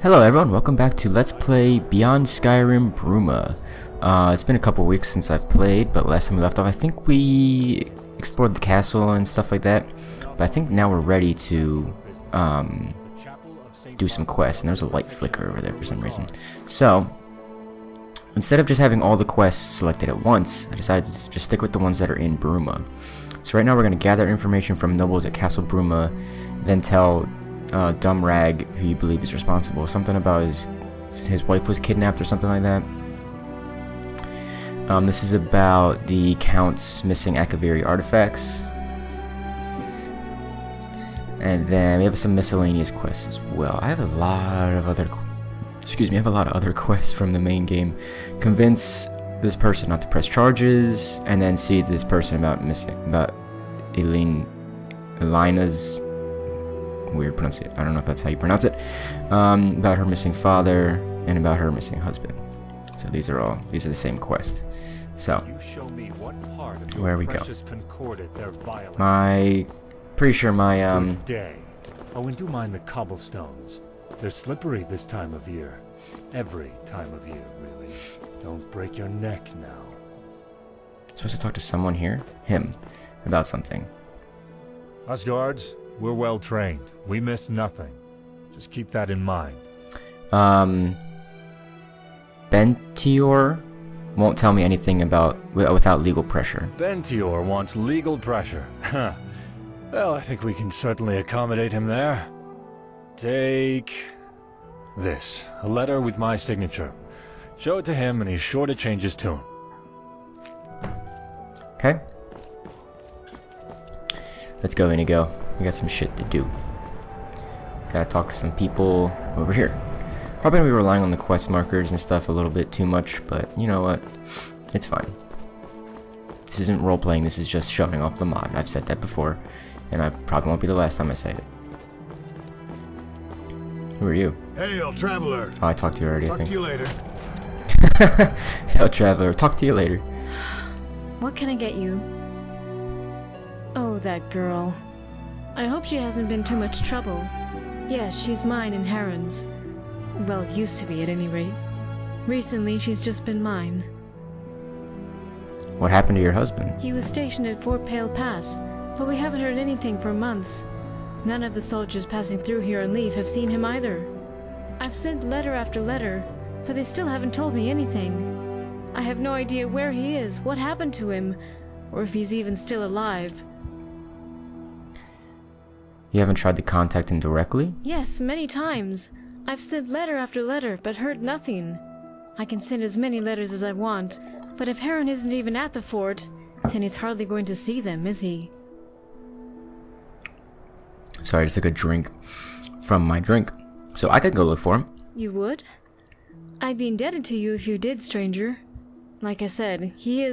Hello everyone, welcome back to Let's Play Beyond Skyrim Bruma. It's been a couple weeks since I've played, but last time we left off I think we explored the castle and stuff like that. But I think now we're ready to do some quests, and there's a light flicker over there for some reason. So, instead of just having all the quests selected at once, I decided to just stick with the ones that are in Bruma. So right now we're going to gather information from nobles at Castle Bruma, then tell Dumb Rag, who you believe is responsible, something about his wife was kidnapped or something like that. This is about the Count's missing Akaviri artifacts. And then we have some miscellaneous quests as well. I have a lot of other quests from the main game. Convince this person not to press charges, and then see this person about Elena's weird pronunciation. I don't know if that's how you pronounce it. About her missing father and about her missing husband. So these are the same quest. So where we go? Pretty sure my Good day. Oh, and do mind the cobblestones. They're slippery this time of year. Every time of year, really. Don't break your neck now. Supposed to talk to someone here? Him. About something. Us guards, we're well trained. We miss nothing. Just keep that in mind. Bentior won't tell me anything without legal pressure. Bentior wants legal pressure. Huh. Well, I think we can certainly accommodate him there. Take this. A letter with my signature. Show it to him and he's sure to change his tune. Okay. Let's go, Inigo. We got some shit to do. Gotta talk to some people over here. Probably gonna be relying on the quest markers and stuff a little bit too much, but you know what? It's fine. This isn't role-playing, this is just showing off the mod. I've said that before, and I probably won't be the last time I say it. Who are you? Hail, traveler. Oh, I talked to you already, I think. Talk to you later. Hail, traveler. Talk to you later. What can I get you? Oh, that girl. I hope she hasn't been too much trouble. Yes, she's mine in errands. Well, used to be at any rate. Recently, she's just been mine. What happened to your husband? He was stationed at Fort Pale Pass, but we haven't heard anything for months. None of the soldiers passing through here on leave have seen him either. I've sent letter after letter, but they still haven't told me anything. I have no idea where he is, what happened to him, or if he's even still alive. You haven't tried to contact him directly? Yes, many times. I've sent letter after letter, but heard nothing. I can send as many letters as I want, but if Heron isn't even at the fort, then he's hardly going to see them, is he? Sorry, I just took a drink from my drink. So I could go look for him. You would? I'd be indebted to you if you did, stranger. Like I said, he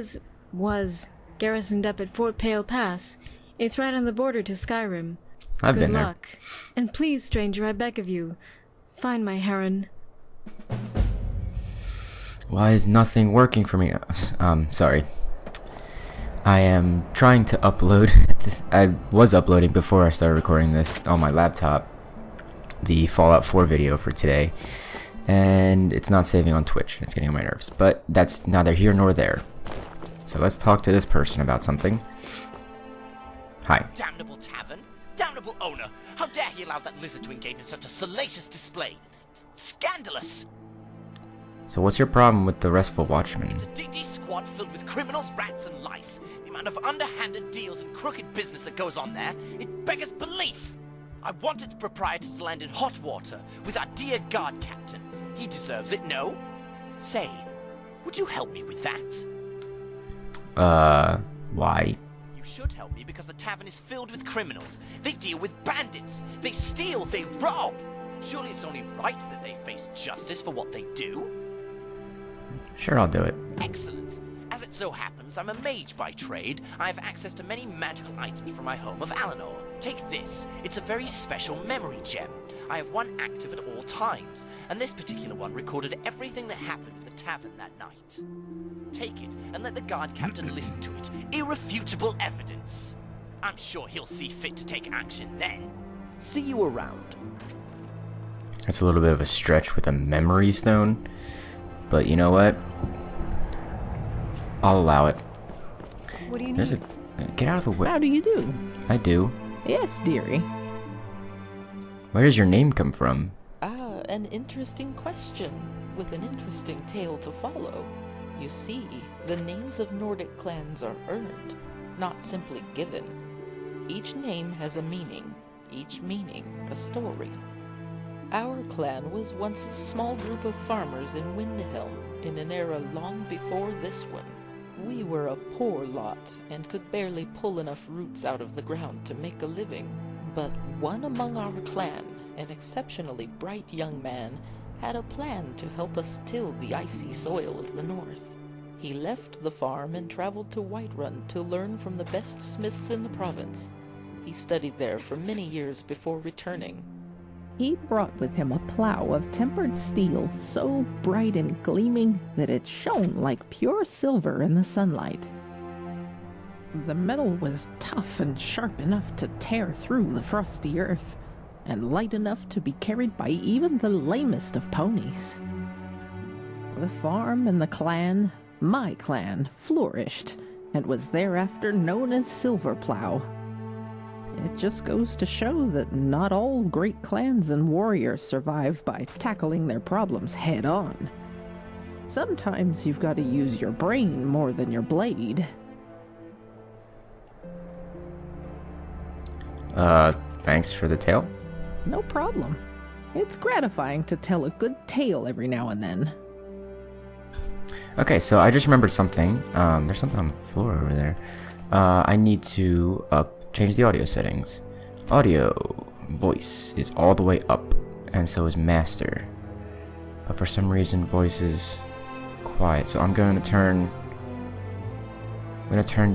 was garrisoned up at Fort Pale Pass. It's right on the border to Skyrim. I've been Good there. luck. And please, stranger, I beg of you, find my Heron. Why is nothing working for me? Sorry. I am trying to upload. I was uploading before I started recording this on my laptop, the Fallout 4 video for today, and it's not saving on Twitch. It's getting on my nerves, but that's neither here nor there. So let's talk to this person about something. Hi. Damnable tavern! Damnable owner! How dare he allow that lizard to engage in such a salacious display? Scandalous! So what's your problem with the Restful Watchman? It's a dingy squad filled with criminals, rats, and lice. The amount of underhanded deals and crooked business that goes on there, it beggars belief! I want its proprietor to land in hot water with our dear guard captain. He deserves it, no? Say, would you help me with that? Why? You should help me because the tavern is filled with criminals. They deal with bandits. They steal, they rob. Surely it's only right that they face justice for what they do. Sure, I'll do it. Excellent. As it so happens, I'm a mage by trade. I have access to many magical items from my home of Alinor. Take this. It's a very special memory gem. I have one active at all times, and this particular one recorded everything that happened at the tavern that night. Take it, and let the guard captain listen to it. Irrefutable evidence. I'm sure he'll see fit to take action then. See you around. It's a little bit of a stretch with a memory stone, but you know what? I'll allow it. What do you There's need? get out of the way. How do you do? I do. Yes, dearie. Where does your name come from? Ah, an interesting question, with an interesting tale to follow. You see, the names of Nordic clans are earned, not simply given. Each name has a meaning, each meaning a story. Our clan was once a small group of farmers in Windhelm, in an era long before this one. We were a poor lot, and could barely pull enough roots out of the ground to make a living. But one among our clan, an exceptionally bright young man, had a plan to help us till the icy soil of the north. He left the farm and traveled to Whiterun to learn from the best smiths in the province. He studied there for many years before returning. He brought with him a plow of tempered steel so bright and gleaming that it shone like pure silver in the sunlight. The metal was tough and sharp enough to tear through the frosty earth, and light enough to be carried by even the lamest of ponies. The farm and the clan, my clan, flourished, and was thereafter known as Silver Plow. It just goes to show that not all great clans and warriors survive by tackling their problems head on. Sometimes you've got to use your brain more than your blade. Thanks for the tale. No problem. It's gratifying to tell a good tale every now and then. Okay, so I just remembered something. There's something on the floor over there. I need to change the audio settings. Audio voice is all the way up, and so is master. But for some reason, voice is quiet. So I'm going to turn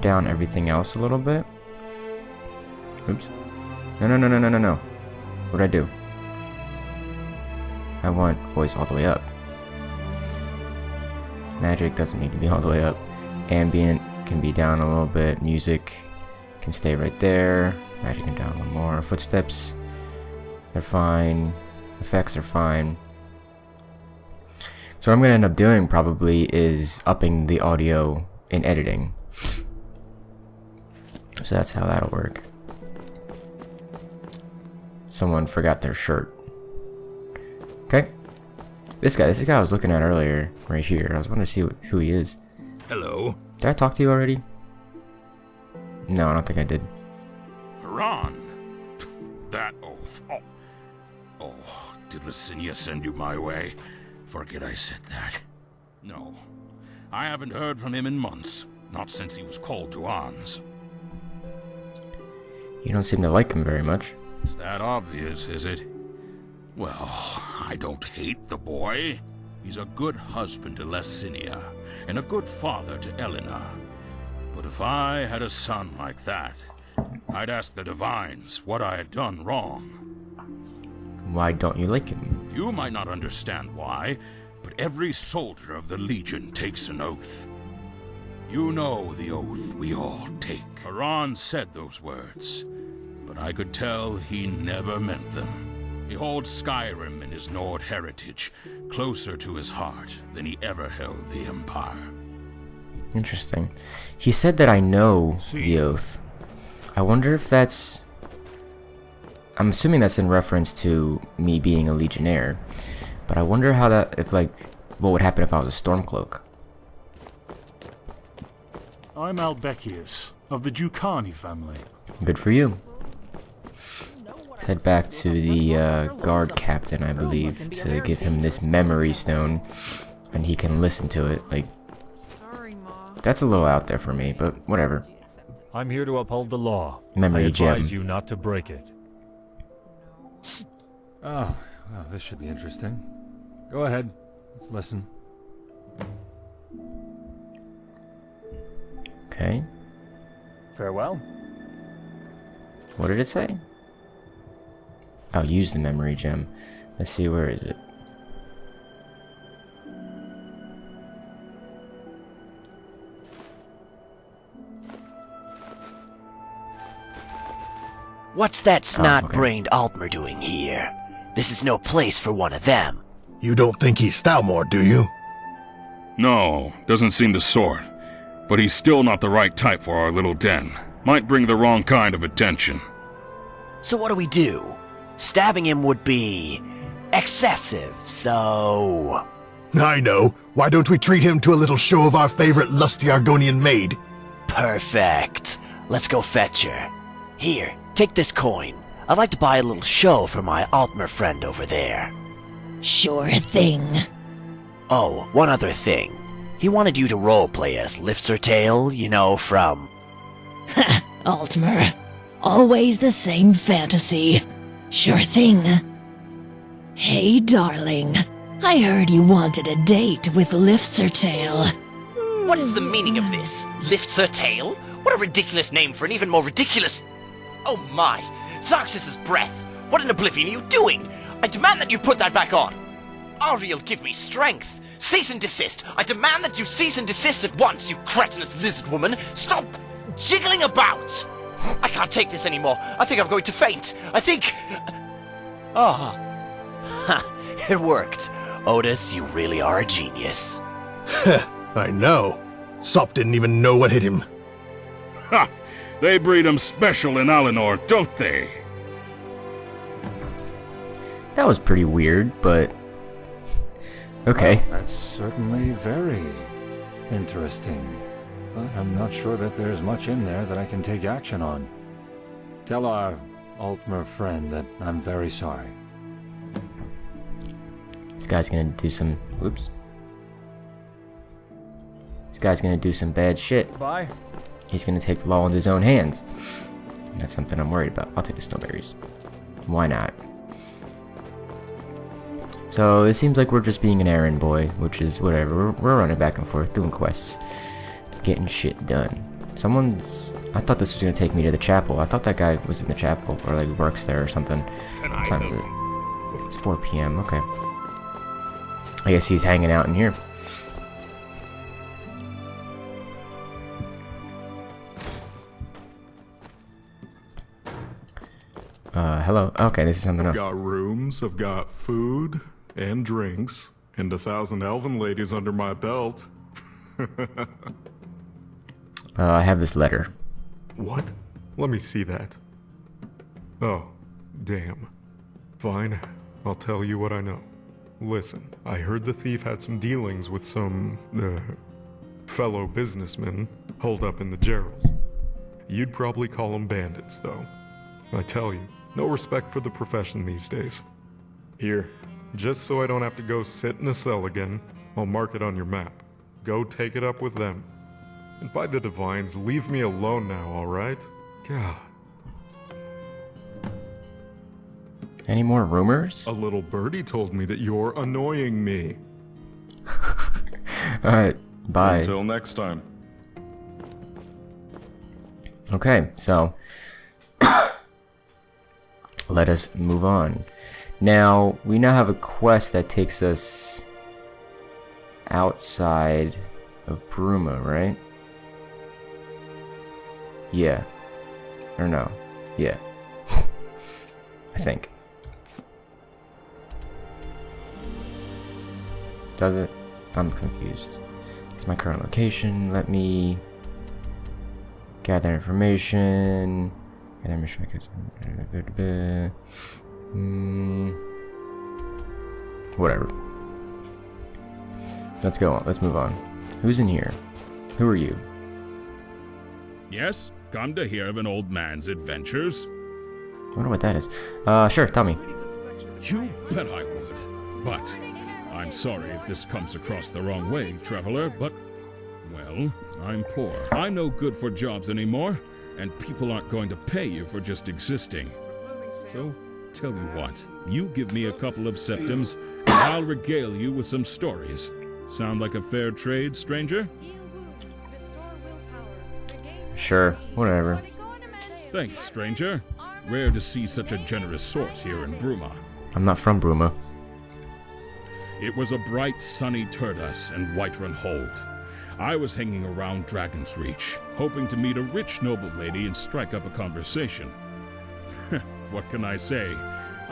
down everything else a little bit. Oops. No. What'd I do? I want voice all the way up. Magic doesn't need to be all the way up. Ambient can be down a little bit. Music can stay right there. Magic can down one more. Footsteps, they're fine. Effects are fine. So what I'm going to end up doing probably is upping the audio in editing. So that's how that'll work. Someone forgot their shirt. Okay. This guy I was looking at earlier, right here. I was wanting to see who he is. Hello. Did I talk to you already? No, I don't think I did. Ron. That oaf. Oh, did Licinia send you my way? Forget I said that. No. I haven't heard from him in months. Not since he was called to arms. You don't seem to like him very much. It's that obvious, is it? Well, I don't hate the boy. He's a good husband to Licinia, and a good father to Elena. But if I had a son like that, I'd ask the Divines what I had done wrong. Why don't you like him? You might not understand why, but every soldier of the Legion takes an oath. You know the oath we all take. Haran said those words, but I could tell he never meant them. He holds Skyrim and his Nord heritage closer to his heart than he ever held the Empire. Interesting. He said that I know the oath. I wonder if that's... I'm assuming that's in reference to me being a Legionnaire. But I wonder how that... what would happen if I was a Stormcloak? I'm Albekius, of the Ducani family. Good for you. Let's head back to the guard captain, I believe, to give him this memory stone. And he can listen to it. That's a little out there for me, but whatever. I'm here to uphold the law. Memory I gem. advise you not to break it. Oh, well, this should be interesting. Go ahead. Let's listen. Okay. Farewell. What did it say? I'll use the memory gem. Let's see, where is it? What's that okay. snot-brained Altmer doing here? This is no place for one of them. You don't think he's Stalmore, do you? No, doesn't seem the sort. But he's still not the right type for our little den. Might bring the wrong kind of attention. So what do we do? Stabbing him would be excessive, so... I know. Why don't we treat him to a little show of our favorite lusty Argonian maid? Perfect. Let's go fetch her. Here, take this coin. I'd like to buy a little show for my Altmer friend over there. Sure thing. Oh, one other thing. He wanted you to roleplay as Liftsertail, you know, from... Ha! Altmer. Always the same fantasy. Sure thing. Hey, darling. I heard you wanted a date with Liftsertail. What is the meaning of this? Liftsertail? What a ridiculous name for an even more ridiculous... Oh my! Zarxus's breath! What in oblivion are you doing? I demand that you put that back on! Ariel, give me strength! Cease and desist! I demand that you cease and desist at once, you cretinous lizard woman! Stop jiggling about! I can't take this anymore. I think I'm going to faint. I think... Ah. Ha, it worked. Otis, you really are a genius. I know. Sop didn't even know what hit him. Ha! They breed 'em special in Alinor, don't they? That was pretty weird, but... Okay. Well, that's certainly very interesting. But I'm not sure that there's much in there that I can take action on. Tell our Altmer friend that I'm very sorry. This guy's gonna do some... Whoops. This guy's gonna do some bad shit. Bye. He's gonna take the law into his own hands. That's something I'm worried about. I'll take the snowberries. Why not? So, it seems like we're just being an errand boy, which is whatever. We're running back and forth, doing quests. Getting shit done. Someone's... I thought this was gonna take me to the chapel. I thought that guy was in the chapel, or like works there or something. What time is it? It's 4 p.m. Okay. I guess he's hanging out in here. Hello. Okay, this is something else. Got rooms, I've got food and drinks, and 1,000 elven ladies under my belt. I have this letter. What? Let me see that. Oh, damn. Fine, I'll tell you what I know. Listen, I heard the thief had some dealings with some, fellow businessmen holed up in the Gerals. You'd probably call them bandits, though. I tell you, no respect for the profession these days. Here, just so I don't have to go sit in a cell again, I'll mark it on your map. Go take it up with them. And by the divines, leave me alone now, alright? God. Any more rumors? A little birdie told me that you're annoying me. Alright, bye. Until next time. Okay, so... let us move on. Now, we now have a quest that takes us... outside of Bruma, right? Yeah. Or no. Yeah. I think. Does it? I'm confused. It's my current location. Let me gather information. Gather mission. Whatever. Let's go on. Let's move on. Who's in here? Who are you? Yes? Come to hear of an old man's adventures? I wonder what that is. Sure, tell me. You bet I would. But I'm sorry if this comes across the wrong way, traveler, but, well, I'm poor. I'm no good for jobs anymore, and people aren't going to pay you for just existing. So, tell you what, you give me a couple of septims, and I'll regale you with some stories. Sound like a fair trade, stranger? Sure, whatever. Thanks, stranger. Rare to see such a generous sort here in Bruma. I'm not from Bruma. It was a bright, sunny Turdas and Whiterun Hold. I was hanging around Dragon's Reach, hoping to meet a rich noble lady and strike up a conversation. What can I say?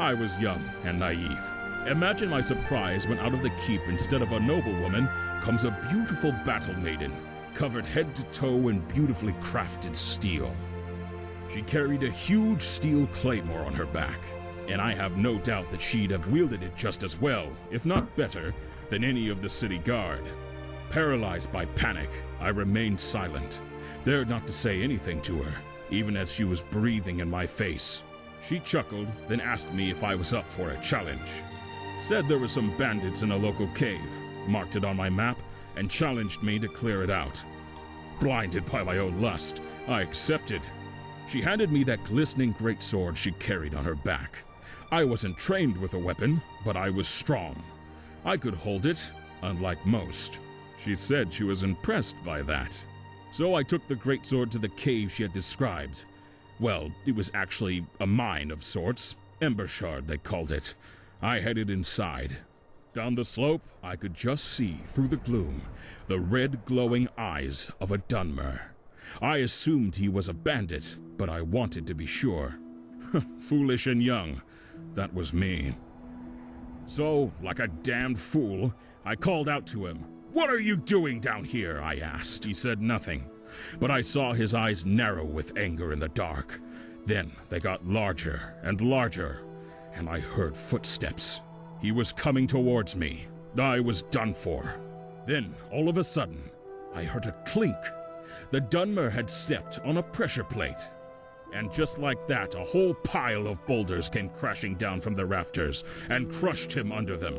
I was young and naive. Imagine my surprise when out of the keep, instead of a noblewoman, comes a beautiful battle maiden, covered head to toe in beautifully crafted steel. She carried a huge steel claymore on her back, and I have no doubt that she'd have wielded it just as well, if not better, than any of the city guard. Paralyzed by panic, I remained silent, dared not to say anything to her, even as she was breathing in my face. She chuckled, then asked me if I was up for a challenge. Said there were some bandits in a local cave, marked it on my map, and challenged me to clear it out. Blinded by my own lust, I accepted. She handed me that glistening greatsword she carried on her back. I wasn't trained with a weapon, but I was strong. I could hold it, unlike most. She said she was impressed by that. So I took the greatsword to the cave she had described. Well, it was actually a mine of sorts. Embershard, they called it. I headed inside. Down the slope, I could just see, through the gloom, the red glowing eyes of a Dunmer. I assumed he was a bandit, but I wanted to be sure. Foolish and young. That was me. So, like a damned fool, I called out to him. "What are you doing down here?" I asked. He said nothing, but I saw his eyes narrow with anger in the dark. Then they got larger and larger, and I heard footsteps. He was coming towards me. I was done for. Then, all of a sudden, I heard a clink. The Dunmer had stepped on a pressure plate. And just like that, a whole pile of boulders came crashing down from the rafters and crushed him under them.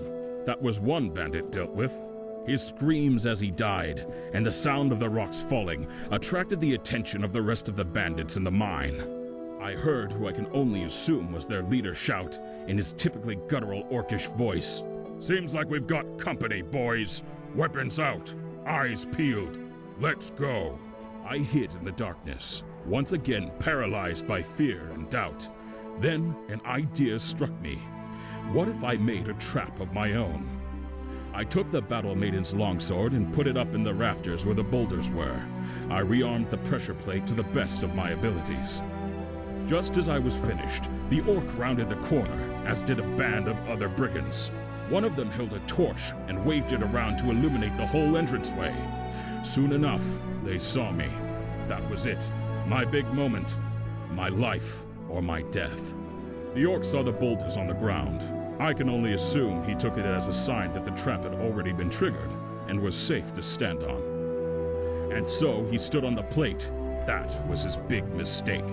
That was one bandit dealt with. His screams as he died, and the sound of the rocks falling, attracted the attention of the rest of the bandits in the mine. I heard who I can only assume was their leader shout, in his typically guttural orcish voice, "Seems like we've got company, boys. Weapons out, eyes peeled. Let's go." I hid in the darkness, once again paralyzed by fear and doubt. Then an idea struck me. What if I made a trap of my own? I took the Battle Maiden's longsword and put it up in the rafters where the boulders were. I rearmed the pressure plate to the best of my abilities. Just as I was finished, the orc rounded the corner, as did a band of other brigands. One of them held a torch and waved it around to illuminate the whole entranceway. Soon enough, they saw me. That was it. My big moment. My life or my death. The orc saw the boulders on the ground. I can only assume he took it as a sign that the trap had already been triggered and was safe to stand on. And so he stood on the plate. That was his big mistake.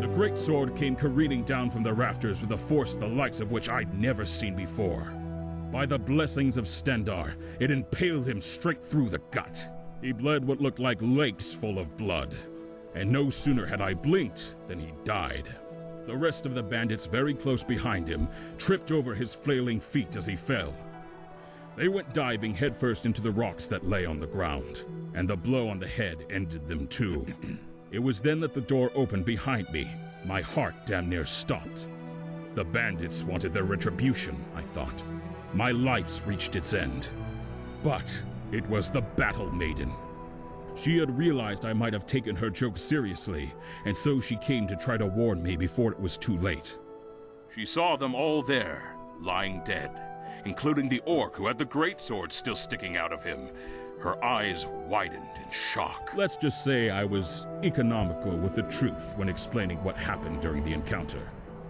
The great sword came careening down from the rafters with a force the likes of which I'd never seen before. By the blessings of Stendar, it impaled him straight through the gut. He bled what looked like lakes full of blood. And no sooner had I blinked than he died. The rest of the bandits very close behind him tripped over his flailing feet as he fell. They went diving headfirst into the rocks that lay on the ground, and the blow on the head ended them too. It was then that the door opened behind me. My heart damn near stopped. The bandits wanted their retribution, I thought. My life's reached its end. But it was the Battle Maiden. She had realized I might have taken her joke seriously, and so she came to try to warn me before it was too late. She saw them all there, lying dead, including the orc who had the greatsword still sticking out of him. Her eyes widened in shock. Let's just say I was economical with the truth when explaining what happened during the encounter.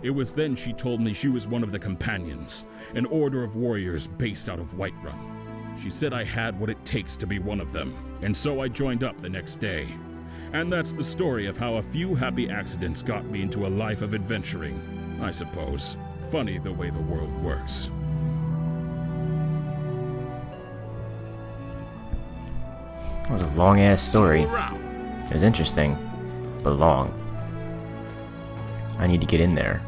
It was then she told me she was one of the companions, an order of warriors based out of Whiterun. She said I had what it takes to be one of them, and so I joined up the next day. And that's the story of how a few happy accidents got me into a life of adventuring, I suppose. Funny the way the world works. That was a long-ass story. It was interesting, but long. I need to get in there.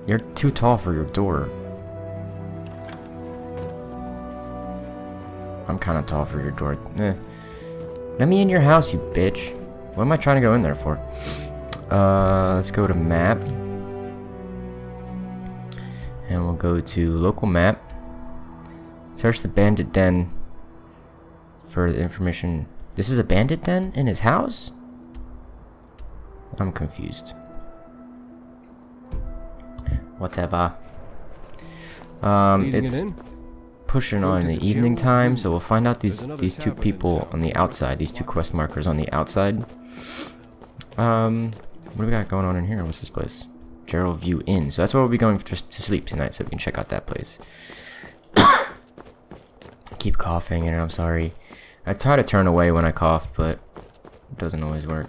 You're too tall for your door. I'm kind of tall for your door. Let me in your house, you bitch. What am I trying to go in there for? Let's go to map. And we'll go to local map. Search the bandit den for the information. This is a bandit den in his house? I'm confused. Whatever. Leading It's it in? pushing on in the evening time, so we'll find out these two people on the outside, these two quest markers on the outside. What do we got going on in here? What's this place? Gerald View Inn. So that's where we'll be going just to sleep tonight, so we can check out that place. I keep coughing, and I'm sorry. I try to turn away when I cough, but it doesn't always work.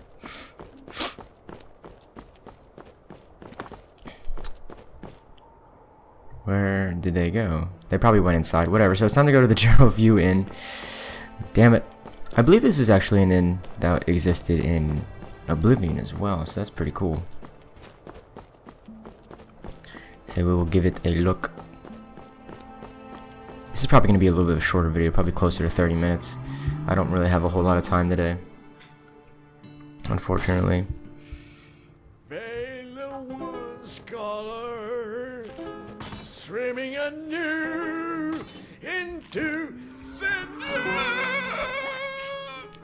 Where did they go? They probably went inside. Whatever. So it's time to go to the Gerald View Inn. Damn it. I believe this is actually an inn that existed in Oblivion as well, so that's pretty cool. So we will give it a look. This is probably going to be a little bit of a shorter video, probably closer to 30 minutes. I don't really have a whole lot of time today, unfortunately. Scholar, streaming anew into Jesus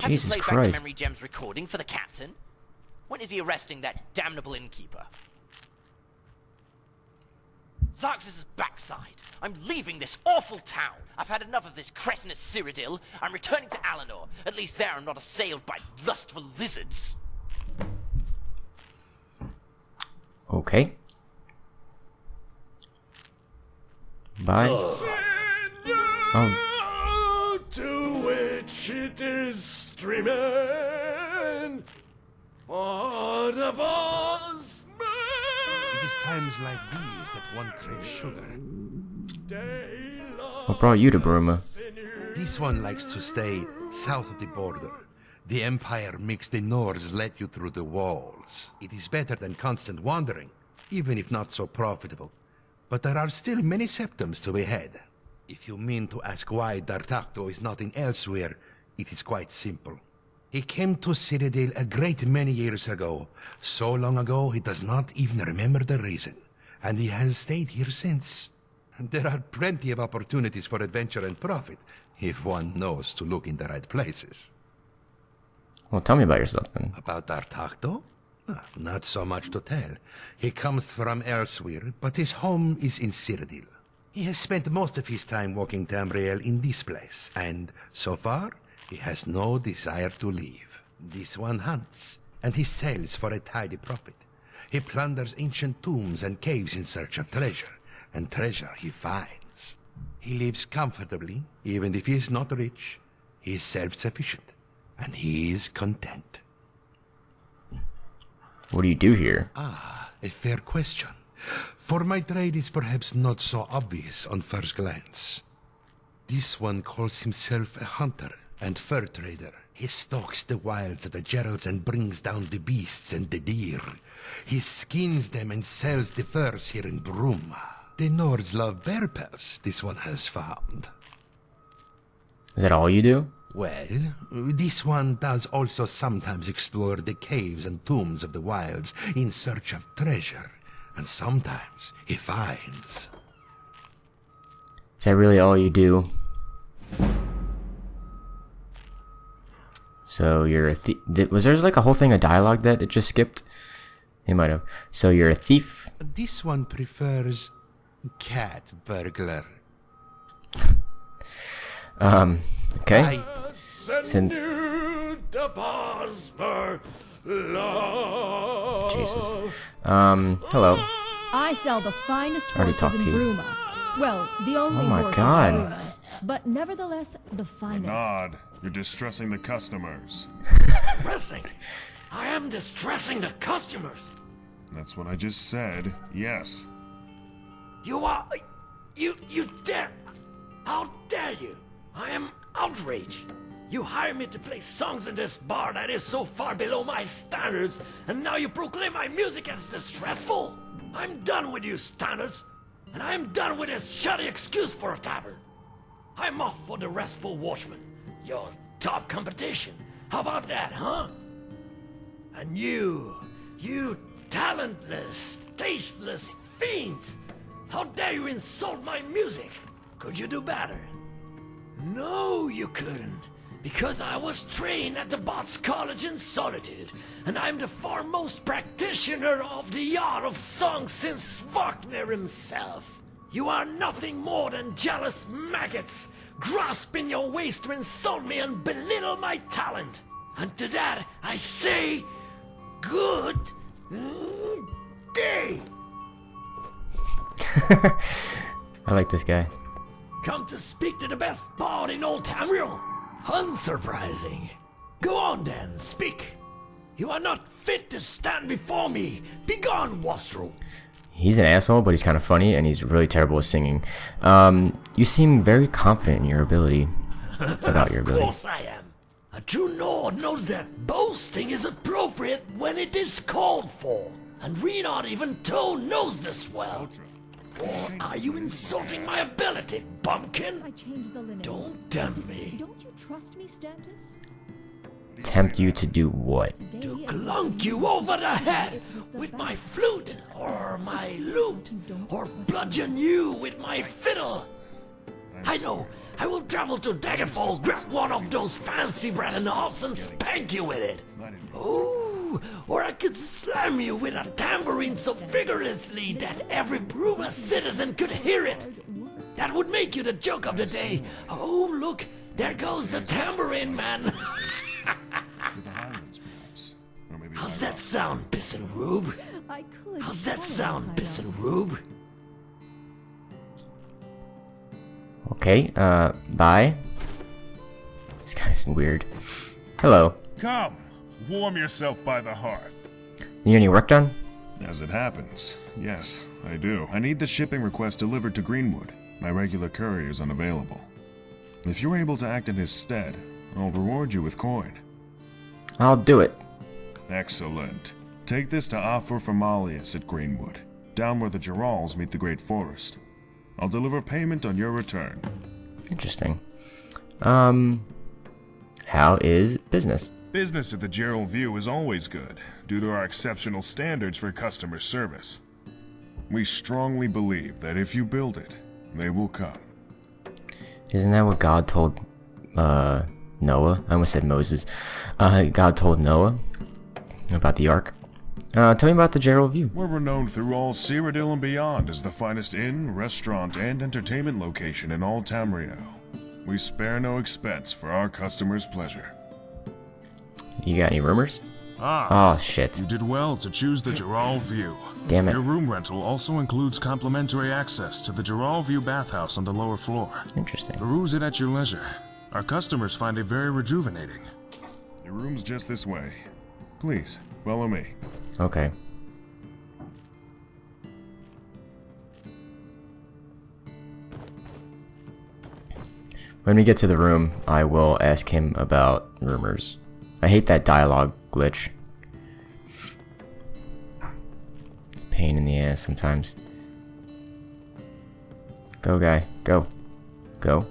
Have you played back Christ. the memory gems recording for the captain? When is he arresting that damnable innkeeper? Xarxes' backside. I'm leaving this awful town. I've had enough of this cretinous Cyrodiil. I'm returning to Alinor. At least there I'm not assailed by lustful lizards. Okay. Bye. Oh. To which it is streaming for the boss. It is times like these that one craves sugar. What brought you to Bruma? This one likes to stay south of the border. The Empire makes the Nords let you through the walls. It is better than constant wandering, even if not so profitable. But there are still many septums to be had. If you mean to ask why D'Artagnan is not in elsewhere, it is quite simple. He came to Cyrodiil a great many years ago. So long ago, he does not even remember the reason. And he has stayed here since. And there are plenty of opportunities for adventure and profit, if one knows to look in the right places. Well, tell me about yourself then. About D'Artagnan? Not so much to tell. He comes from elsewhere, but his home is in Cyrodiil. He has spent most of his time walking Tamriel in this place, and so far, he has no desire to leave. This one hunts, and he sells for a tidy profit. He plunders ancient tombs and caves in search of treasure, and treasure he finds. He lives comfortably, even if he is not rich. He is self-sufficient, and he is content. What do you do here? Ah, a fair question. For my trade is perhaps not so obvious on first glance. This one calls himself a hunter and fur trader. He stalks the wilds of the Geralds and brings down the beasts and the deer. He skins them and sells the furs here in Bruma. The Nords love bear pelts, this one has found. Is that all you do? Well, this one does also sometimes explore the caves and tombs of the wilds in search of treasure. And sometimes he finds. Is that really all you do? So you're a thief. Was there like a whole thing of dialogue that it just skipped? It might have. So you're a thief? This one prefers cat burglar. Okay. Since Jesus. Hello. I sell the finest Already horses talked in to you. Bruma. Well, the only Oh my horses God. in Bruma, but nevertheless the finest. Nod, you're distressing the customers. Distressing? I am distressing the customers. That's what I just said, yes. You are... You dare... How dare you? I am outraged. You hired me to play songs in this bar that is so far below my standards, and now you proclaim my music as distressful? I'm done with you standards, and I'm done with this shoddy excuse for a tavern. I'm off for the Restful Watchman, your top competition. How about that, huh? And you talentless, tasteless fiends! How dare you insult my music? Could you do better? No, you couldn't. Because I was trained at the Bots College in Solitude, and I'm the foremost practitioner of the art of song since Wagner himself. You are nothing more than jealous maggots, grasping your waist to insult me and belittle my talent. And to that, I say, good day. I like this guy. Come to speak to the best bard in Old Tamriel? Unsurprising. Go on then, speak. You are not fit to stand before me. Begone, Wastrel. He's an asshole, but he's kind of funny, and he's really terrible at singing. You seem very confident in your ability. About your ability. Of course I am. A true Nord knows that boasting is appropriate when it is called for. And Renard even Toe knows this well. Or are you insulting my ability, bumpkin? I changed the linens. Don't tempt me. Don't you trust me, Stantis? Tempt you to do what? To clunk you over the head with my flute, or my lute, or bludgeon you with my fiddle. I know. I will travel to Daggerfall, grab one of those fancy bread knobs and spank you with it. Ooh, or I could slam you with a tambourine so vigorously that every Bruma citizen could hear it. That would make you the joke of the day. Oh, look, there goes the tambourine man. How's that sound, Pissin Rube? I could. How's that sound, Pissin Rube? Okay, bye. This guy's weird. Hello. Come, warm yourself by the hearth. You need any work done? As it happens, yes, I do. I need the shipping request delivered to Greenwood. My regular courier is unavailable. If you're able to act in his stead, I'll reward you with coin. I'll do it. Excellent. Take this to Afor Formalius at Greenwood, down where the Gerals meet the Great Forest. I'll deliver payment on your return. Interesting. How is business? Business at the Gerald View is always good, due to our exceptional standards for customer service. We strongly believe that if you build it, they will come. Isn't that what God told, Noah? I almost said Moses. God told Noah about the ark. Tell me about the Gerald View. We're renowned through all Cyrodiil and beyond as the finest inn, restaurant, and entertainment location in all Tamriel. We spare no expense for our customers' pleasure. You got any rumors? Ah, oh shit. You did well to choose the Gerald View. Damn it. Your room rental also includes complimentary access to the Gerald View bathhouse on the lower floor. Interesting. Peruse it at your leisure. Our customers find it very rejuvenating. Your room's just this way. Please, follow me. Okay. When we get to the room, I will ask him about rumors. I hate that dialogue glitch. It's a pain in the ass sometimes. Go, guy. Go. Go.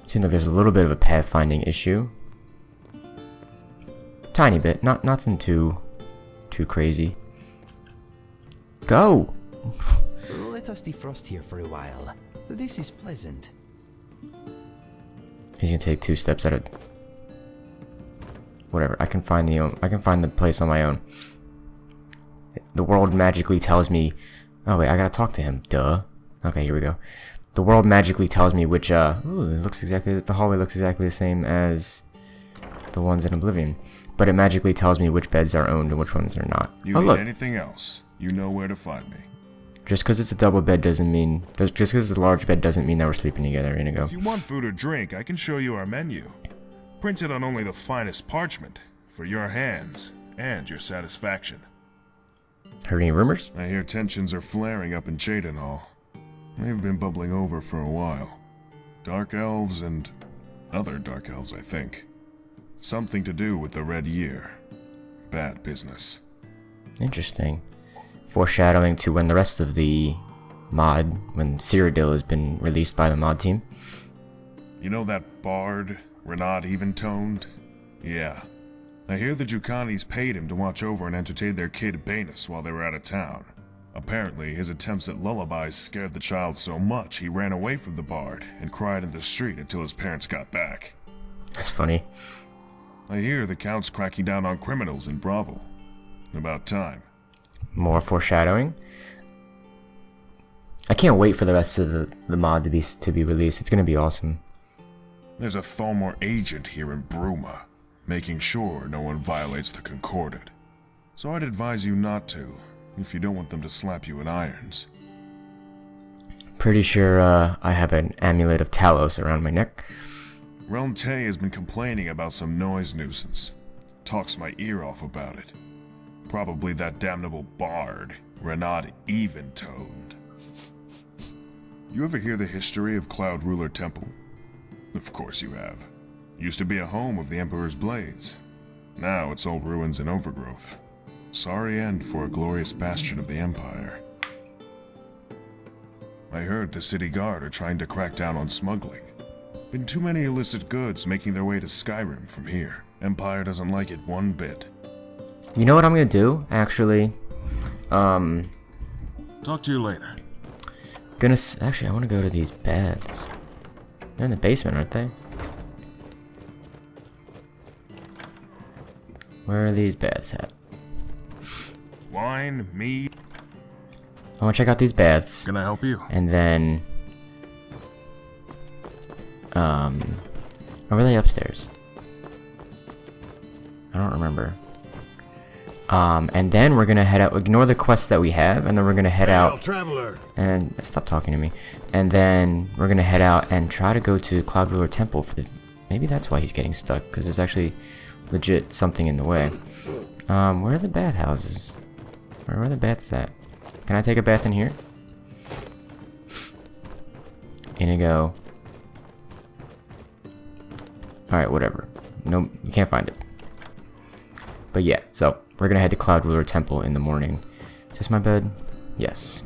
Seems like there's a little bit of a pathfinding issue. Tiny bit, nothing too crazy. Go! Let us defrost here for a while. This is pleasant. He's gonna take 2 steps at a... Whatever, I can find the place on my own. The world magically tells me... Oh wait, I gotta talk to him. Duh. Okay, here we go. The world magically tells me which, ooh, it looks exactly... The hallway looks exactly the same as the ones in Oblivion. But it magically tells me which beds are owned and which ones are not. You need anything else, you know where to find me. Just because it's a double bed doesn't mean... Just because it's a large bed doesn't mean that we're sleeping together, Inigo. If you want food or drink, I can show you our menu. Printed on only the finest parchment, for your hands and your satisfaction. Heard any rumors? I hear tensions are flaring up in Cheydinhall. They've been bubbling over for a while. Dark elves and other dark elves, I think. Something to do with the Red Year. Bad business. Interesting. Foreshadowing to when the rest of the mod, when Cyrodiil has been released by the mod team. You know that bard, Renard Eventoned? Yeah. I hear the Jukanis paid him to watch over and entertain their kid Banus while they were out of town. Apparently, his attempts at lullabies scared the child so much he ran away from the bard and cried in the street until his parents got back. That's funny. I hear the Count's cracking down on criminals in Bravo. About time. More foreshadowing. I can't wait for the rest of the mod to be released. It's gonna be awesome. There's a Thalmor agent here in Bruma, making sure no one violates the Concordant. So I'd advise you not to, if you don't want them to slap you in irons. Pretty sure I have an amulet of Talos around my neck. Realm Tay has been complaining about some noise nuisance. Talks my ear off about it. Probably that damnable bard, Renaud Eventoned. You ever hear the history of Cloud Ruler Temple? Of course you have. Used to be a home of the Emperor's Blades. Now it's all ruins and overgrowth. Sorry end for a glorious bastion of the Empire. I heard the city guard are trying to crack down on smuggling. Been too many illicit goods making their way to Skyrim from here. Empire doesn't like it one bit. You know what I'm gonna do, actually? Talk to you later. Actually, I want to go to these beds. They're in the basement, aren't they? Where are these beds at? Wine, mead. I want to check out these baths. Can I help you? And then, are they upstairs? I don't remember. And then we're gonna head out. Ignore the quests that we have, and then we're gonna head out. Traveler. And stop talking to me. And then we're gonna head out and try to go to Cloud Ruler Temple for the. Maybe that's why he's getting stuck, because there's actually legit something in the way. Where are the bathhouses? Where are the baths at? Can I take a bath in here? Inigo. Alright, whatever. Nope, you can't find it. But yeah, so we're gonna head to Cloud Ruler Temple in the morning. Is this my bed? Yes.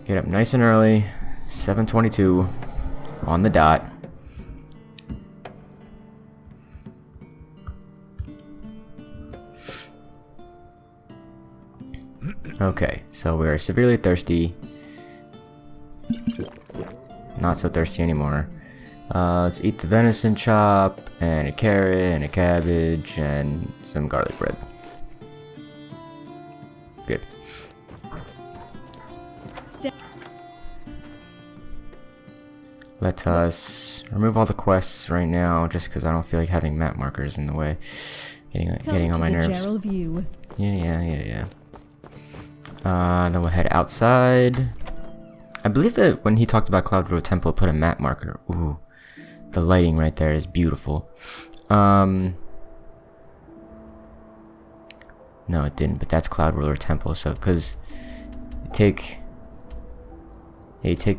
Get up nice and early. 7:22 on the dot. Okay, so we're severely thirsty. Not so thirsty anymore. Let's eat the venison chop, and a carrot, and a cabbage, and some garlic bread. Good. Let us remove all the quests right now, just because I don't feel like having map markers in the way. Getting on my nerves. Yeah. Then we'll head outside. I believe that when he talked about Cloud Ruler Temple, put a map marker. Ooh, the lighting right there is beautiful. No, it didn't. But that's Cloud Ruler Temple. So, because you take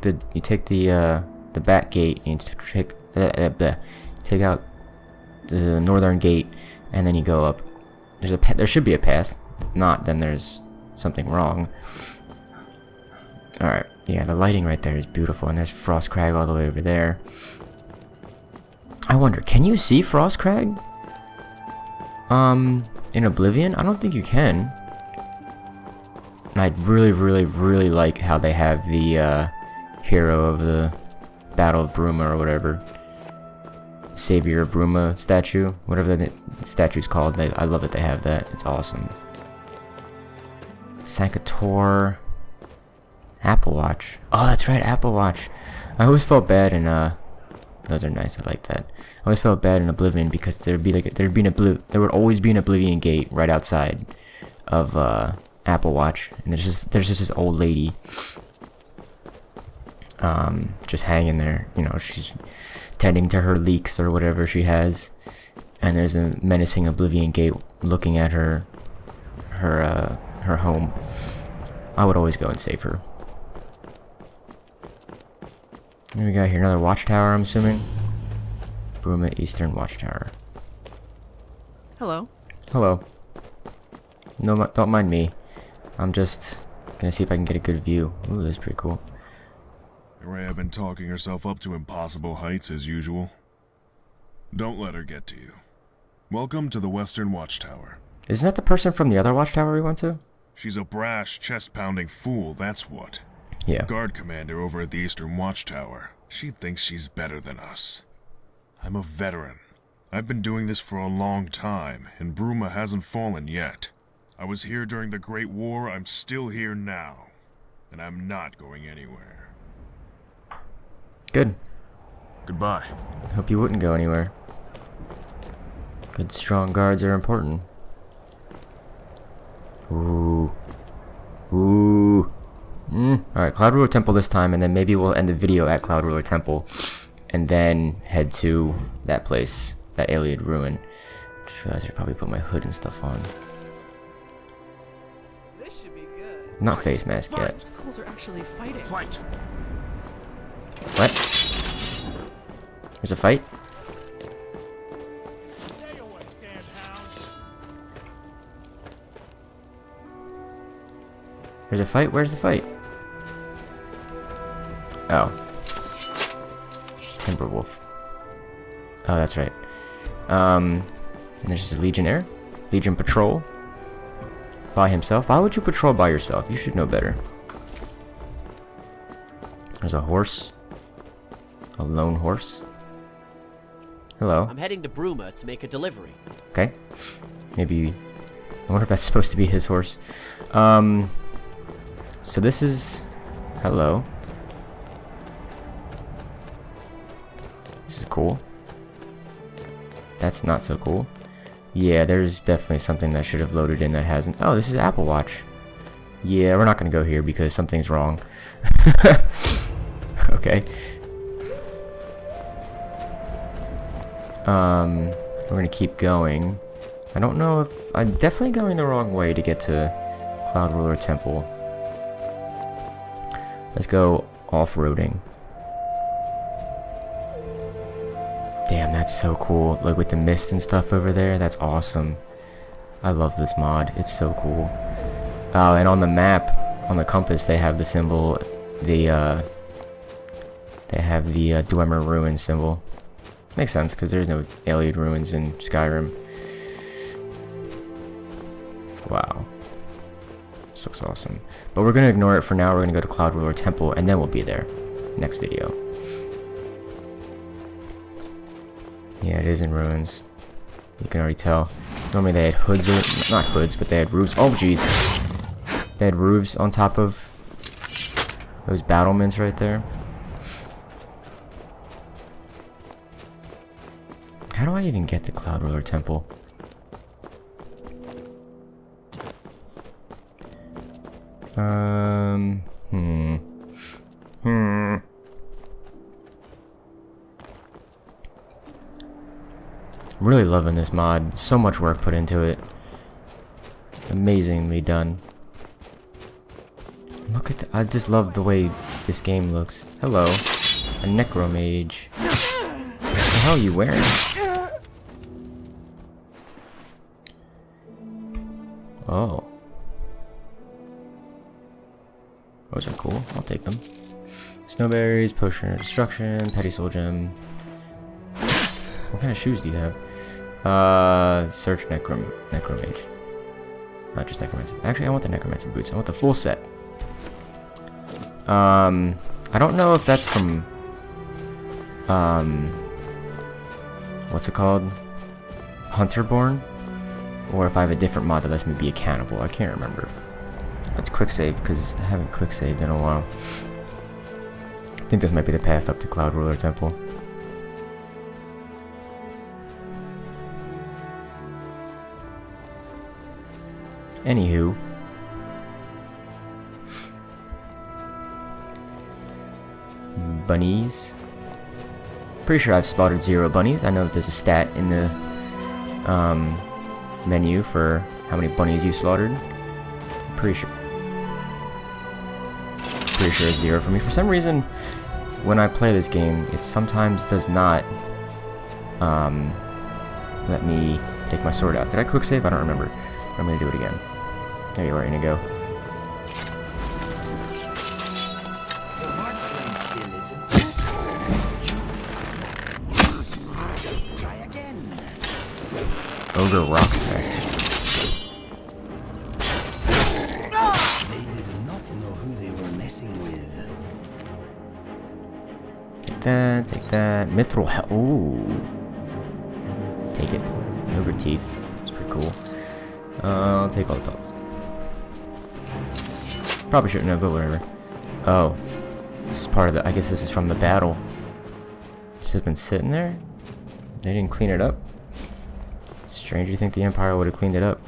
the back gate and take out the northern gate, and then you go up. There should be a path. If not, then there's something wrong. Alright, yeah, the lighting right there is beautiful, and there's Frost Crag all the way over there. I wonder, can you see Frost Crag? In Oblivion? I don't think you can. And I'd really like how they have the, hero of the Battle of Bruma or whatever. Savior of Bruma statue. Whatever the statue's called. I love that they have that. It's awesome. Sankator. Apple Watch. Oh, that's right, Apple Watch. I always felt bad in those are nice. I like that. I always felt bad in Oblivion because there would always be an Oblivion gate right outside of Apple Watch, and there's just this old lady just hanging there. You know, she's tending to her leeks or whatever she has, and there's a menacing Oblivion gate looking at her home. I would always go and save her. What do we got here? Another watchtower, I'm assuming. Bruma Eastern Watchtower. Hello. Hello. No, don't mind me. I'm just gonna see if I can get a good view. Ooh, that's pretty cool. Rhea been talking herself up to impossible heights as usual. Don't let her get to you. Welcome to the Western Watchtower. Isn't that the person from the other watchtower we went to? She's a brash, chest-pounding fool, that's what. Yeah. Guard commander over at the Eastern Watchtower. She thinks she's better than us. I'm a veteran. I've been doing this for a long time, and Bruma hasn't fallen yet. I was here during the Great War, I'm still here now. And I'm not going anywhere. Good. Goodbye. Hope you wouldn't go anywhere. Good strong guards are important. Ooh. Ooh. Alright, Cloud Ruler Temple this time, and then maybe we'll end the video at Cloud Ruler Temple. And then head to that place, that Iliad Ruin. Just realized I should probably put my hood and stuff on. This should be good. Not face mask yet. These fools are actually fighting. Fight. What? There's a fight? There's a fight? Where's the fight? Oh. Timberwolf. Oh, that's right. And there's just a Legionnaire. Legion Patrol. By himself. Why would you patrol by yourself? You should know better. There's a horse. A lone horse. Hello. I'm heading to Bruma to make a delivery. Okay. Maybe... I wonder if that's supposed to be his horse. So this is... Hello. This is cool. That's not so cool. Yeah, there's definitely something that should have loaded in that hasn't. Oh, this is Apple Watch. Yeah, we're not going to go here because something's wrong. Okay. We're going to keep going. I don't know if... I'm definitely going the wrong way to get to Cloud Ruler Temple. Let's go off-roading. Damn, that's so cool. Like with the mist and stuff over there, that's awesome. I love this mod. It's so cool. And on the map, on the compass, they have the symbol, they have the Dwemer Ruin symbol. Makes sense, because there's no Iliad Ruins in Skyrim. Wow. This looks awesome. But we're going to ignore it for now. We're going to go to Cloud Ruler Temple, and then we'll be there. Next video. Yeah, it is in ruins. You can already tell. Normally they had hoods, or not hoods, but they had roofs. Oh, jeez. They had roofs on top of those battlements right there. How do I even get to Cloud Ruler Temple? I'm really loving this mod. So much work put into it. Amazingly done. Look at I just love the way this game looks. Hello. A Necromage. What the hell are you wearing? Oh. Those are cool. I'll take them. Snowberries, Potion of Destruction, Petty Soul Gem. What kind of shoes do you have? Search Necromage. Not just Necromancer. Actually, I want the Necromancer boots. I want the full set. I don't know if that's from... what's it called? Hunterborn? Or if I have a different mod that lets me be a cannibal. I can't remember. Let's quick save, because I haven't quick saved in a while. I think this might be the path up to Cloud Ruler Temple. Anywho. Bunnies. Pretty sure I've slaughtered 0 bunnies. I know that there's a stat in the menu for how many bunnies you slaughtered. Pretty sure it's 0 for me. For some reason, when I play this game, it sometimes does not let me take my sword out. Did I quick save? I don't remember. I'm gonna do it again. There you are, Inigo. Your marksman skill isn't try again. Ogre Rock Smash. Take that, take that. Mithril hell. Ooh. Take it. Ogre teeth. That's pretty cool. I'll take all the pelts. Probably shouldn't have, but whatever. Oh. This is part of the. I guess this is from the battle. It's just been sitting there? They didn't clean it up? It's strange you think the Empire would have cleaned it up.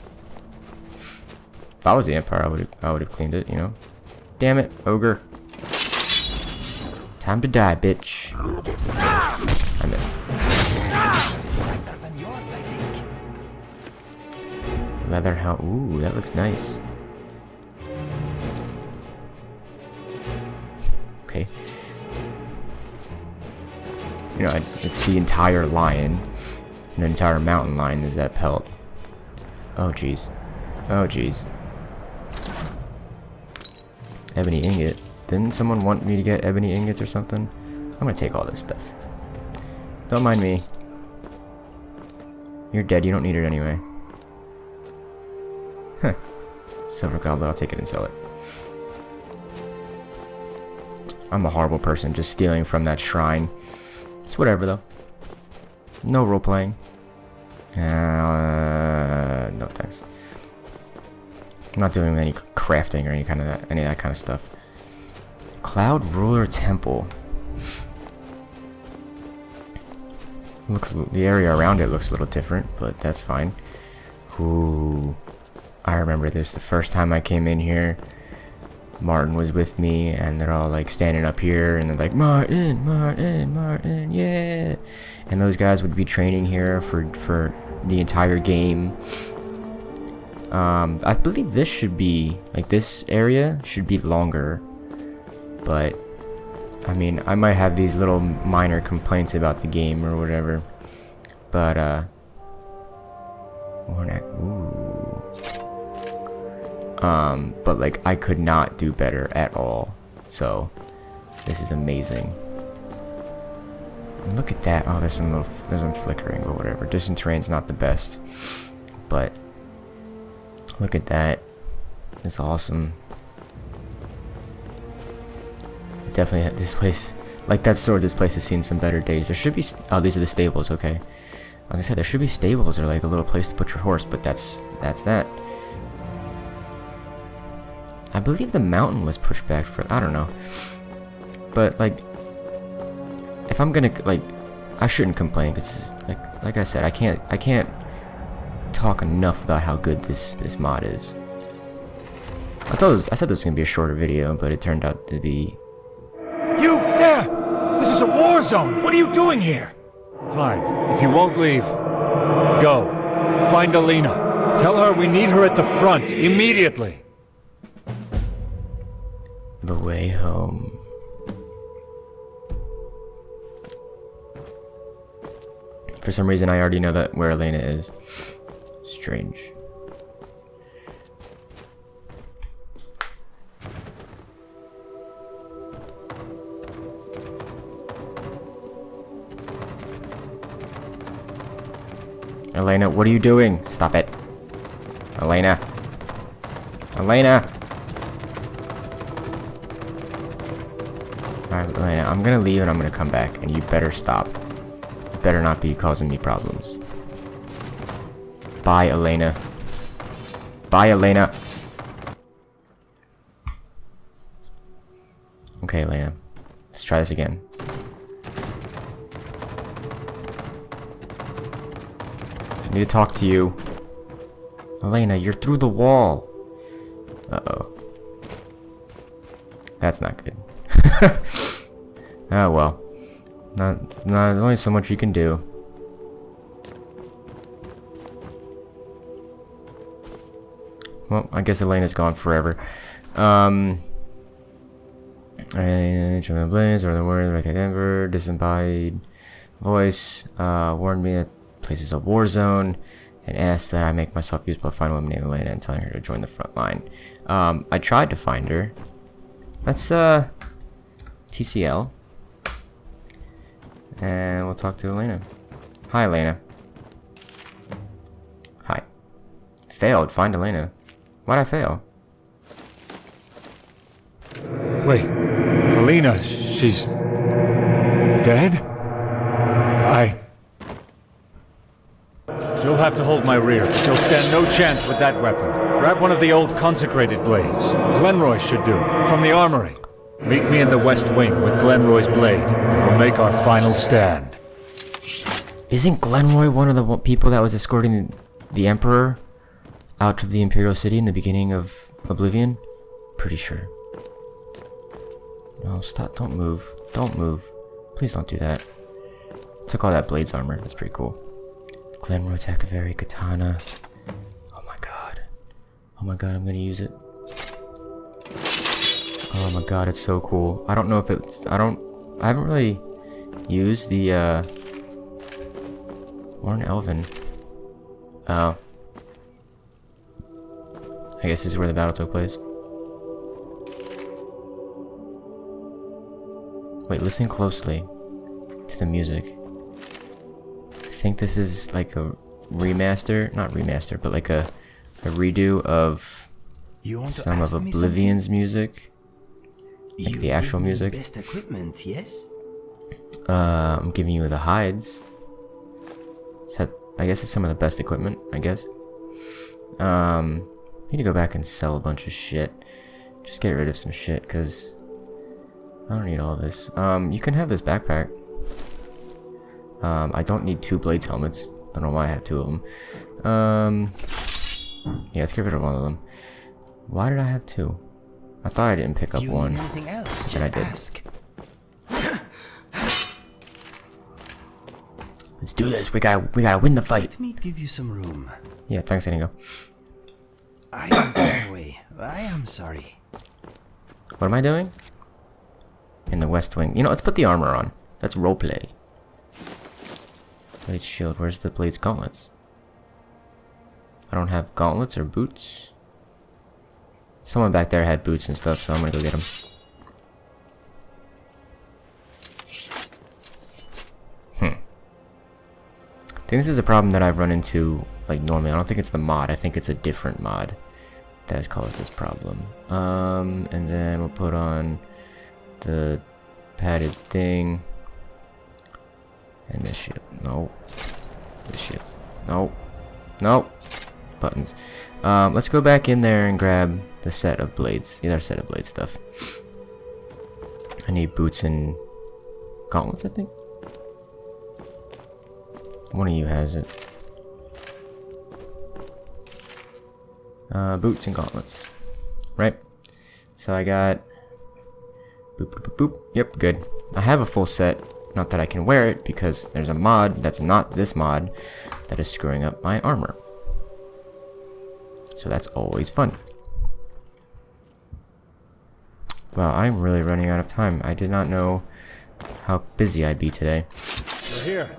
If I was the Empire, I would have cleaned it, you know? Damn it, ogre. Time to die, bitch. I missed. Leather helmet. Ooh, that looks nice. Okay. You know, it's the entire lion. An entire mountain lion is that pelt. Oh, jeez. Oh, jeez. Ebony ingot. Didn't someone want me to get ebony ingots or something? I'm gonna take all this stuff. Don't mind me. You're dead, you don't need it anyway. Huh. Silver goblet, I'll take it and sell it. I'm a horrible person, just stealing from that shrine. It's whatever though. No role playing. No thanks. I'm not doing any crafting or any of that kind of stuff. Cloud Ruler Temple. Looks, the area around it looks a little different, but that's fine. Ooh, I remember this. The first time I came in here, Martin was with me, and they're all like standing up here, and they're like, Martin, Martin, Martin, yeah. And those guys would be training here for the entire game. I believe this should be, like, this area should be longer. But, I mean, I might have these little minor complaints about the game or whatever. But, ooh. But, like, I could not do better at all. So, this is amazing. And look at that. Oh, there's some flickering, but whatever. Distant terrain's not the best. But, look at that. It's awesome. Definitely this place, like that sword, this place has seen some better days. There should be, oh, these are the stables, okay. As I said, there should be stables or like a little place to put your horse, but that's that. I believe the mountain was pushed back for, I don't know. But like, if I'm gonna, like, I shouldn't complain, because like I said, I can't talk enough about how good this mod is. I said this was gonna be a shorter video, but it turned out to be. You there! This is a war zone! What are you doing here? Fine. If you won't leave, go. Find Alina. Tell her we need her at the front, immediately. The way home. For some reason, I already know that where Elena is. Strange. Elena, what are you doing? Stop it. Elena. Elena. Alright, Elena, I'm gonna leave and I'm gonna come back, and you better stop. You better not be causing me problems. Bye, Elena. Bye, Elena. Okay, Elena. Let's try this again. I need to talk to you. Elena, you're through the wall. Uh-oh. That's not good. Oh, well. Not only so much you can do. Well, I guess Elena's gone forever. Blaze or the word like Denver, disembodied voice warned me that place is a war zone and asked that I make myself useful to find a woman named Elena and telling her to join the front line. I tried to find her. That's TCL. And we'll talk to Elena. Hi, Elena. Hi. Failed. Find Elena. Why'd I fail? Wait. Elena, she's... Dead? You'll have to hold my rear. You'll stand no chance with that weapon. Grab one of the old consecrated blades. Glenroy should do, from the armory. Meet me in the west wing with Glenroy's blade, and we'll make our final stand. Isn't Glenroy one of the people that was escorting the Emperor out of the Imperial City in the beginning of Oblivion? Pretty sure. No, stop. Don't move. Don't move. Please don't do that. Took all that Blade's armor. That's pretty cool. Glenroy Takavari Katana. Oh my god. Oh my god, I'm gonna use it. Oh my god, it's so cool. I don't know if it's... I haven't really used the, Warren Elven. Oh. I guess this is where the battle took place. Wait, listen closely to the music. I think this is like a remaster, not remaster, but like a redo of some of Oblivion's music. Like the actual music. Best equipment, yes? I'm giving you the hides. I guess it's some of the best equipment, I guess. Need to go back and sell a bunch of shit. Just get rid of some shit, because I don't need all this. You can have this backpack. I don't need 2 Blades helmets. I don't know why I have 2 of them. Yeah, let's get rid of one of them. Why did I have 2? I thought I didn't pick up one. And I did. Let's do this. We gotta win the fight. Let me give you some room. Yeah, thanks, Inigo. I am going away. I am sorry. What am I doing? In the West Wing. You know, let's put the armor on. That's roleplay. Blade shield. Where's the Blade's gauntlets? I don't have gauntlets or boots. Someone back there had boots and stuff, so I'm gonna go get them. I think this is a problem that I've run into, like, normally. I don't think it's the mod. I think it's a different mod that has caused this problem. And then we'll put on the padded thing. And this shit. No. This shit. No. No. Buttons. Let's go back in there and grab the set of blades. The other set of blade stuff. I need boots and gauntlets, I think. One of you has it. Boots and gauntlets. Right? So I got... Boop, boop, boop, boop. Yep, good. I have a full set. Not that I can wear it, because there's a mod that's not this mod that is screwing up my armor. So that's always fun. Wow, I'm really running out of time. I did not know how busy I'd be today. You're here.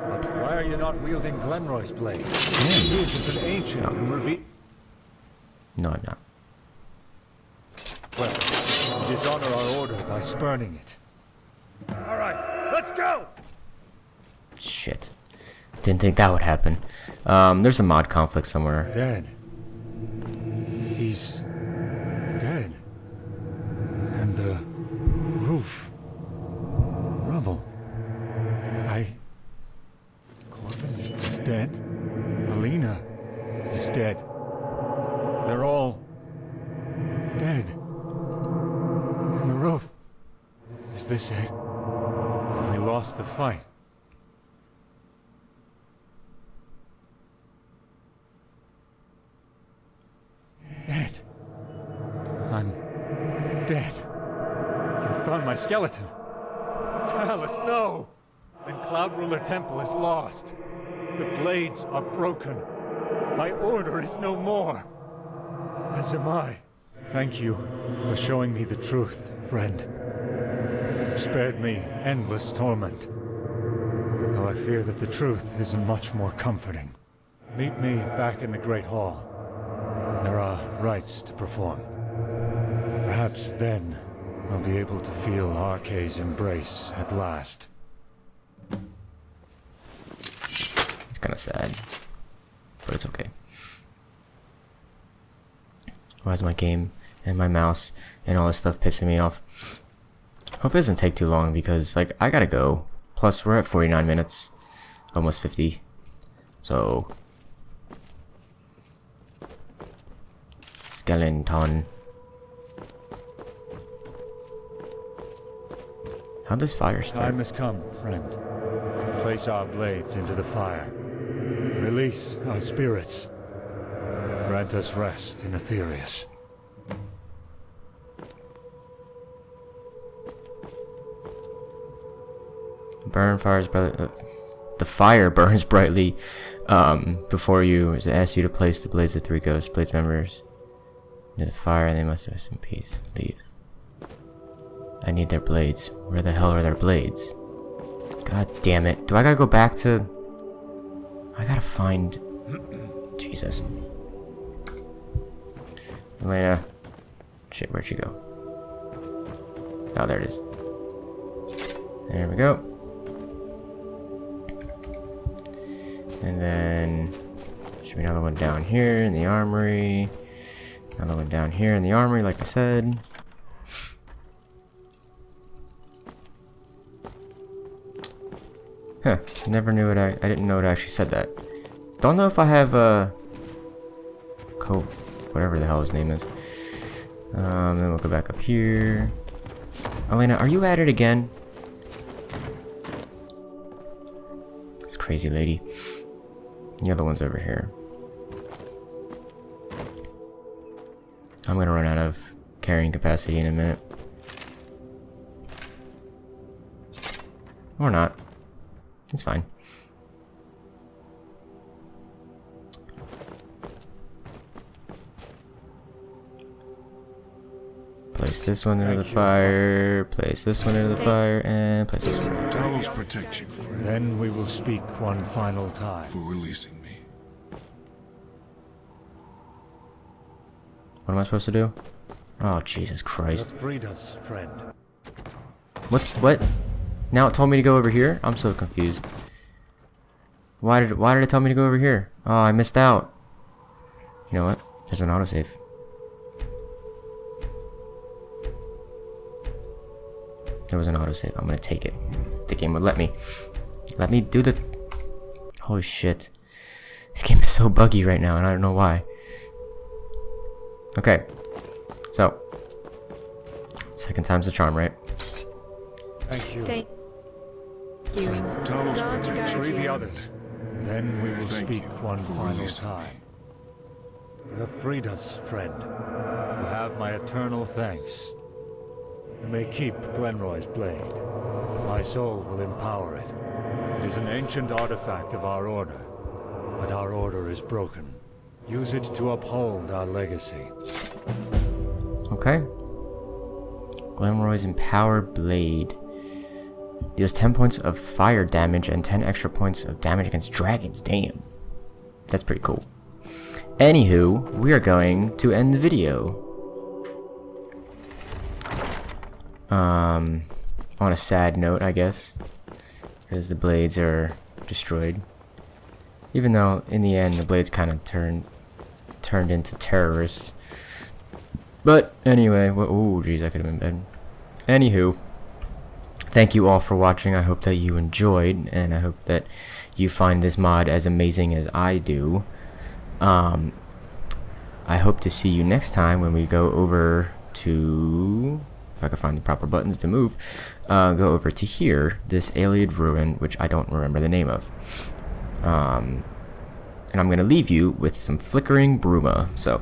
But why are you not wielding Glenroy's blade? His is an ancient and No, I'm not. Well, you dishonor our order by spurning it. Alright, let's go! Shit. Didn't think that would happen. There's a mod conflict somewhere. Dead. He's dead. And the roof. Rubble. Corbin is dead. Alina is dead. They're all dead. And the roof. Is this it? Have we lost the fight? Dead. I'm dead. You found my skeleton. Talus, no! Then Cloud Ruler Temple is lost. The blades are broken. My order is no more. As am I. Thank you for showing me the truth, friend. You've spared me endless torment. Though I fear that the truth isn't much more comforting. Meet me back in the Great Hall. There are rites to perform. Perhaps then I'll be able to feel Arkay's embrace at last. It's kind of sad, but it's okay. Why is my game and my mouse and all this stuff pissing me off? Hope it doesn't take too long because, like, I gotta go. Plus, we're at 49 minutes. Almost 50. So... Skeleton. How'd this fire start? Time has come, friend. Place our blades into the fire. Release our spirits. Grant us rest in Aetherius. Burn fires brightly. The fire burns brightly before you. As it asks you to place the blades of 3 ghost blades members into the fire, and they must rest in peace. Leave. I need their blades. Where the hell are their blades? God damn it. Do I gotta go back to... I gotta find... Jesus. Elena. Shit, where'd she go? Oh, there it is. There we go. And then... should be another one down here in the armory. Another one down here in the armory, like I said. Huh, never knew it. I didn't know it actually said that. Don't know if I have Cove, whatever the hell his name is. Then we'll go back up here. Elena, are you at it again? This crazy lady. The other one's over here. I'm gonna run out of carrying capacity in a minute. Or not. It's fine. Place this one into the fire, place this one into the fire, and place this one into the fire. Talos protect you, friend. Then we will speak one final time. For releasing me. What am I supposed to do? Oh, Jesus You Christ. have freed us, friend. What? Now it told me to go over here? I'm so confused. Why did it tell me to go over here? Oh, I missed out. You know what? There's an autosave. There was an autosave. I'm gonna take it. If the game would let me. Let me do the... Holy shit. This game is so buggy right now, and I don't know why. Okay. So. Second time's the charm, right? Thank you. Thank you. Talos God protect guide Free you. the others. Then we will Thank speak you one for final releasing me. time. You have freed us, friend. You have my eternal thanks. You may keep Glenroy's blade. My soul will empower it. It is an ancient artifact of our order, but our order is broken. Use it to uphold our legacy. Okay. Glenroy's Empowered Blade deals 10 points of fire damage and 10 extra points of damage against dragons. Damn. That's pretty cool. Anywho, we are going to end the video. On a sad note, I guess. Because the blades are destroyed. Even though, in the end, the blades kind of turned into terrorists. But, anyway, oh jeez, that could have been bad. Anywho, thank you all for watching. I hope that you enjoyed, and I hope that you find this mod as amazing as I do. I hope to see you next time when we go over to... if I can find the proper buttons to move, go over to here, this alien ruin, which I don't remember the name of. And I'm going to leave you with some flickering Bruma. So,